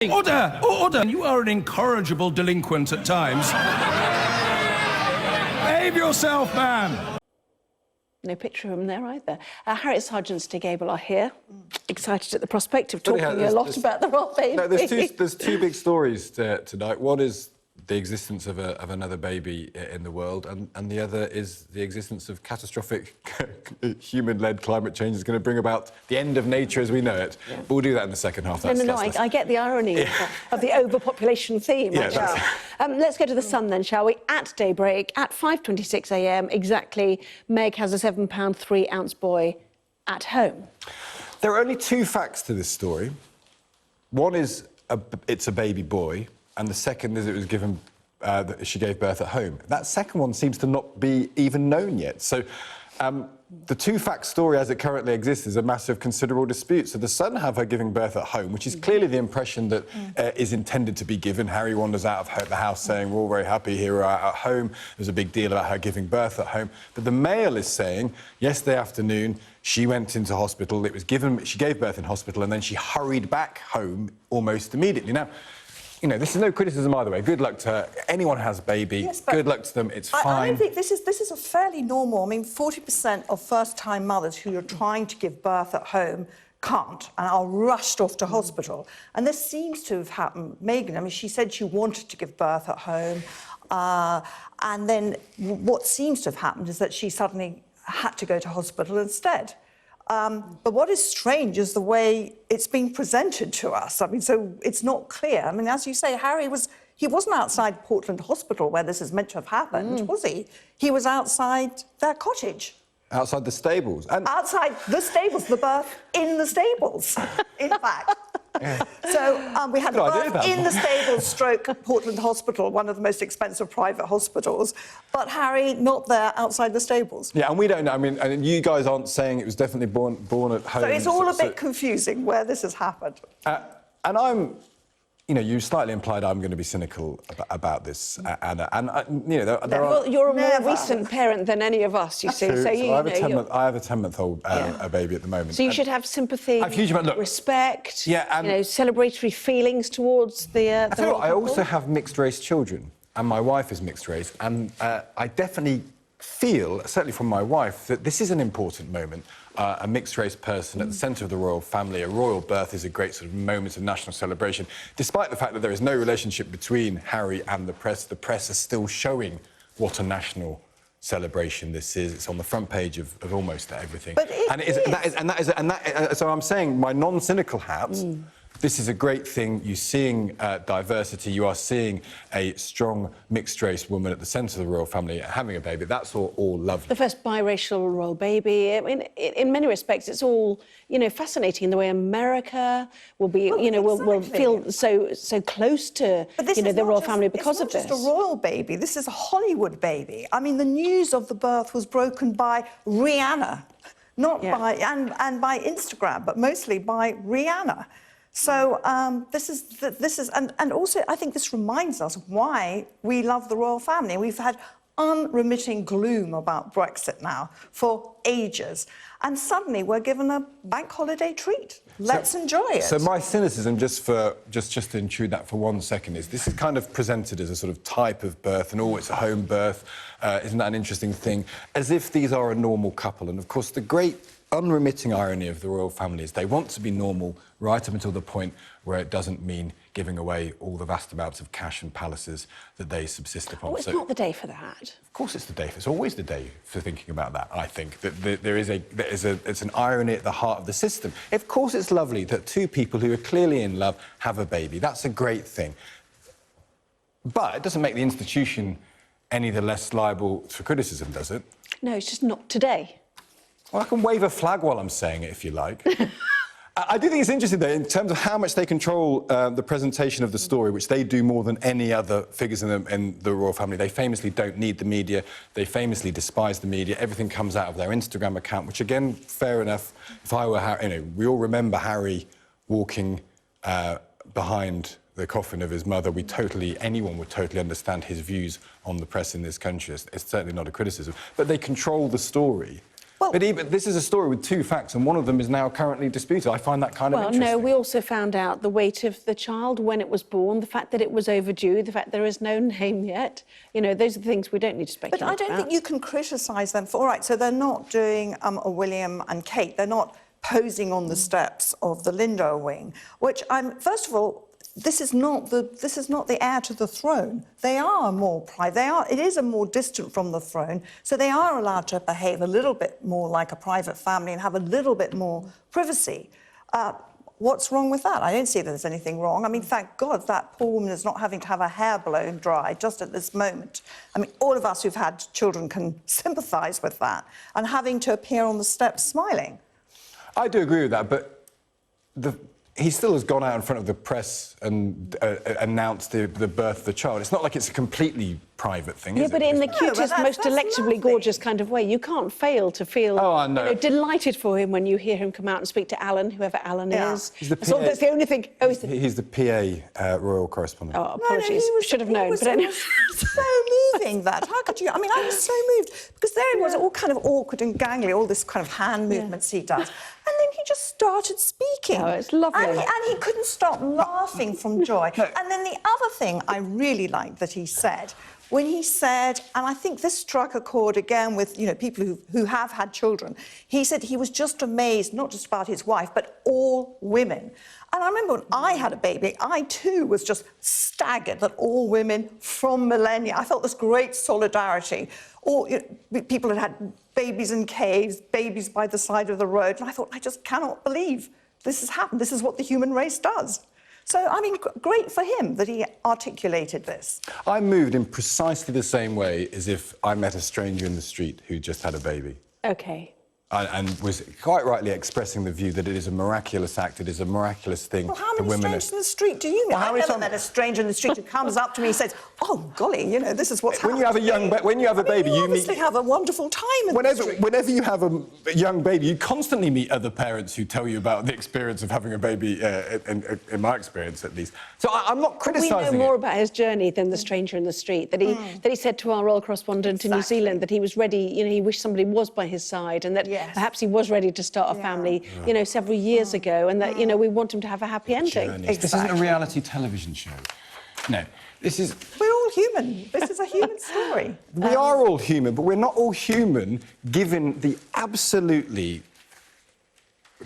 Order! Order! You are an incorrigible delinquent at times. Behave yourself, man! No picture of him there either. Harriet Sergeant and Stig Abel are here, excited at the prospect of talking a lot about the royal baby. No, there's two big stories tonight. One is the existence of another baby in the world, and the other is the existence of catastrophic human-led climate change is going to bring about the end of nature as we know it. Yeah. But we'll do that in the second half. I get the irony of the overpopulation theme. Yeah, let's go to the Sun then, shall we? At daybreak, at 5:26 a.m. exactly, Meg has a 7-pound 3-ounce boy at home. There are only two facts to this story. One is it's a baby boy, and the second is it was given that she gave birth at home. That second one seems to not be even known yet. So the two-fact story as it currently exists is a matter of considerable dispute. So the Sun have her giving birth at home, which is clearly the impression that is intended to be given. Harry wanders out of the house saying, we're all very happy here, we're at home. There's a big deal about her giving birth at home. But the Mail is saying, yesterday afternoon, she went into hospital, she gave birth in hospital, and then she hurried back home almost immediately. Now, you know, this is no criticism either way. Good luck to her. Anyone has a baby. Yes, good luck to them. It's fine. I think this is a fairly normal. I mean, 40% of first-time mothers who are trying to give birth at home can't and are rushed off to hospital. And this seems to have happened. Meghan, I mean, she said she wanted to give birth at home, and then what seems to have happened is that she suddenly had to go to hospital instead. But what is strange is the way it's being presented to us. I mean, so it's not clear. I mean, as you say, he wasn't outside Portland Hospital where this is meant to have happened, was he? He was outside their cottage. Outside the stables. Outside the stables, the birth in the stables, in fact. Yeah. So we had the birth in the stables stroke Portland Hospital, one of the most expensive private hospitals, but Harry not there outside the stables. Yeah, and we don't know. I mean, and you guys aren't saying it was definitely born at home. So it's all a bit confusing where this has happened. And I'm... You know, you slightly implied I'm going to be cynical about this, Anna. And you know, there are... Well, you're a more recent parent than any of us, you see. So I have a 10-month-old baby at the moment. So you should have sympathy, respect, you know, celebratory feelings towards the... I also have mixed-race children, and my wife is mixed-race, and I definitely feel, certainly from my wife, that this is an important moment. A mixed-race person at the centre of the royal family, a royal birth is a great sort of moment of national celebration. Despite the fact that there is no relationship between Harry and the press are still showing what a national celebration this is. It's on the front page of almost everything. But so I'm saying, my non-cynical hat, this is a great thing. You're seeing diversity. You are seeing a strong mixed-race woman at the centre of the royal family having a baby. That's all lovely. The first biracial royal baby. I mean, in many respects, it's all, you know, fascinating in the way America will be, you know, will feel so close to, you know, the royal family because of this. It's not just a royal baby. This is a Hollywood baby. I mean, the news of the birth was broken by Rihanna, not by and by Instagram, but mostly by Rihanna. So this is and also I think this reminds us why we love the royal family. We've had unremitting gloom about Brexit now for ages, and suddenly we're given a bank holiday treat. Let's enjoy it. So my cynicism, just to intrude that for 1 second, is this is kind of presented as a sort of type of birth, and it's a home birth. Isn't that an interesting thing? As if these are a normal couple, and of course the great unremitting irony of the royal family is they want to be normal right up until the point where it doesn't mean giving away all the vast amounts of cash and palaces that they subsist upon. Oh, it's not the day for that. Of course it's the day. It's always the day for thinking about that, I think. That it's an irony at the heart of the system. Of course it's lovely that two people who are clearly in love have a baby. That's a great thing. But it doesn't make the institution any the less liable for criticism, does it? No, it's just not today. Well, I can wave a flag while I'm saying it, if you like. I do think it's interesting, though, in terms of how much they control the presentation of the story, which they do more than any other figures in the royal family. They famously don't need the media. They famously despise the media. Everything comes out of their Instagram account, which, again, fair enough. If I were Harry, you know, we all remember Harry walking behind the coffin of his mother. Anyone would totally understand his views on the press in this country. It's certainly not a criticism. But they control the story. Well, But even, this is a story with two facts, and one of them is now currently disputed. I find that kind of interesting. Well, no, we also found out the weight of the child when it was born, the fact that it was overdue, the fact there is no name yet. You know, those are the things we don't need to speculate But I don't about. think you can criticise them for... All right, so they're not doing a William and Kate. They're not posing on the steps of the Linda wing, which I'm... First of all, this is not the heir to the throne. They are more private. It is a more distant from the throne, so they are allowed to behave a little bit more like a private family and have a little bit more privacy. What's wrong with that? I don't see that there's anything wrong. I mean, thank God that poor woman is not having to have her hair blown dry just at this moment. I mean, all of us who've had children can sympathise with that, and having to appear on the steps smiling. I do agree with that, but he still has gone out in front of the press and announced the birth of the child. It's not like it's a completely private thing, is it? Yeah, but in the cutest, that's most delectably lovely. gorgeous kind of way. You can't fail to feel delighted for him when you hear him come out and speak to Alan, whoever Alan is. He's the That's the only thing. Oh, he's the PA royal correspondent. Oh, apologies. Should have known. But anyway. It was so moving, that. How could you... I mean, I was so moved, because there it was, all kind of awkward and gangly, all this kind of hand movements he does. And then he just started speaking. Oh, it's lovely. And he couldn't stop laughing from joy. And then the other thing I really liked that he said, when he said, and I think this struck a chord again with, you know, people who have had children, he said he was just amazed, not just about his wife, but all women. And I remember when I had a baby, I too was just staggered that all women from millennia, I felt this great solidarity. All, you know, people had babies in caves, babies by the side of the road, and I thought, I just cannot believe this has happened. This is what the human race does. So, I mean, great for him that he articulated this. I moved in precisely the same way as if I met a stranger in the street who just had a baby. OK. And was quite rightly expressing the view that it is a miraculous act, it is a miraculous thing. Well, how many women strangers in the street do you know? Well, I've never met a stranger in the street who comes up to me and says, oh, golly, you know, this is what's happening. When you have a baby, you meet... obviously have a wonderful time in the street. Whenever you have a young baby, you constantly meet other parents who tell you about the experience of having a baby, in my experience at least. So I'm not criticising We know more about his journey than the stranger in the street, that he said to our royal correspondent in New Zealand that he was ready, you know, he wished somebody was by his side, and that perhaps he was ready to start a family, you know, several years ago, and that, you know, we want him to have a happy ending. Exactly. This isn't a reality television show. No, this is... We're all human. This is a human story. We are all human, but we're not all human given the absolutely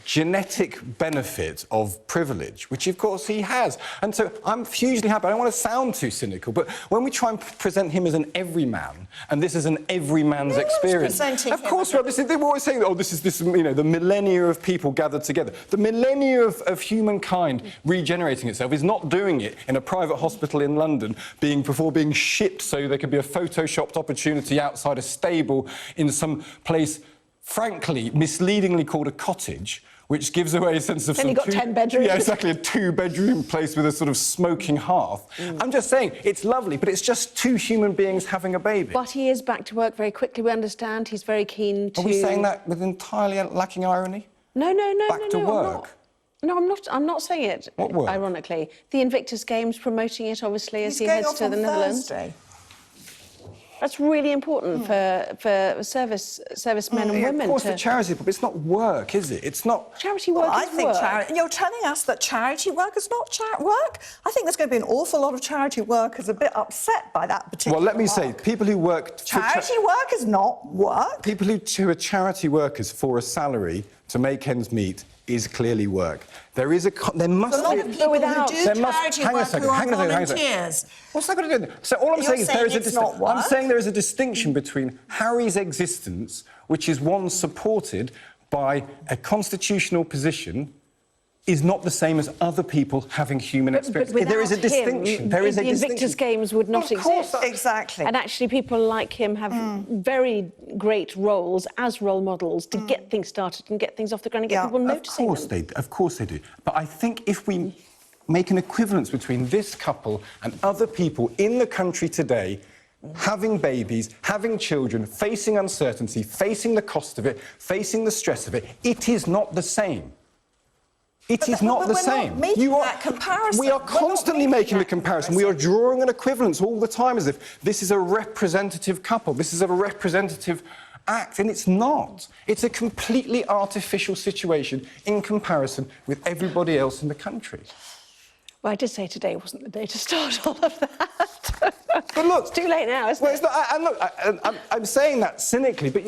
genetic benefit of privilege, which of course he has. And so I'm hugely happy. I don't want to sound too cynical, but when we try and present him as an everyman, and this is an everyman's experience, of course, well, we're always saying, oh, this is you know, the millennia of people gathered together. The millennia of humankind regenerating itself is not doing it in a private hospital in London, before being shipped so there could be a photoshopped opportunity outside a stable in some place, frankly, misleadingly called a cottage, which gives away a sense of... Then you've got 10 bedrooms. Yeah, exactly, a two-bedroom place with a sort of smoking hearth. I'm just saying, it's lovely, but it's just two human beings having a baby. But he is back to work very quickly, we understand. He's very keen to... Are we saying that with entirely lacking irony? No, Back to work? I'm not saying it, What work? ironically. The Invictus Games, promoting it, obviously, as he heads to the Netherlands. Thursday. That's really important for servicemen and women. Of course, for charity, but it's not work, is it? It's not... Charity work I is think work. you're telling us that charity work is not work? I think there's going to be an awful lot of charity workers a bit upset by that particular Well, let me say, people who work... Charity work is not work. People who are charity workers for a salary to make ends meet is clearly work. There must a lot of people who do charity work who are volunteers. What's that got to do? So all I'm saying is there is I'm saying there is a distinction between Harry's existence, which is one supported by a constitutional position, is not the same as other people having human experience. There is a distinction. There is a distinction. The Invictus Games would not exist. Exactly. And actually, people like him have very great roles as role models to get things started and get things off the ground and get people noticing them. Of course they do. But I think if we make an equivalence between this couple and other people in the country today, having babies, having children, facing uncertainty, facing the cost of it, facing the stress of it, it is not the same. It is not the same. That comparison. We are constantly making the comparison. We are drawing an equivalence all the time as if this is a representative couple. This is a representative act, and it's not. It's a completely artificial situation in comparison with everybody else in the country. Well, I did say today wasn't the day to start all of that. But look... It's too late now, isn't it? It's not, and look, I'm saying that cynically, but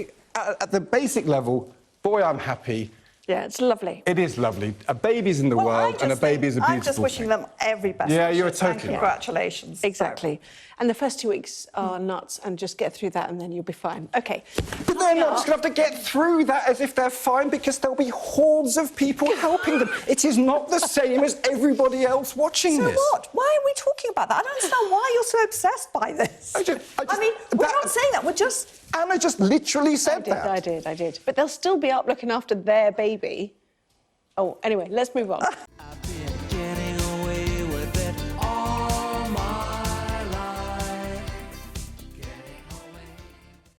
at the basic level, boy, I'm happy. Yeah, it's lovely. It is lovely. A baby's in the world, and a baby is a beautiful I'm just wishing them every best Yeah, wishes you're and totally right. congratulations. Exactly. And the first 2 weeks are nuts, and just get through that, and then you'll be fine. OK. But they're not just going to have to get through that as if they're fine, because there'll be hordes of people helping them. It is not the same as everybody else watching this. So what? Why are we talking about that? I don't understand why you're so obsessed by this. I mean, we're not saying that, we're just... Anna just literally said that. I did. But they'll still be up looking after their baby. Oh, anyway, let's move on.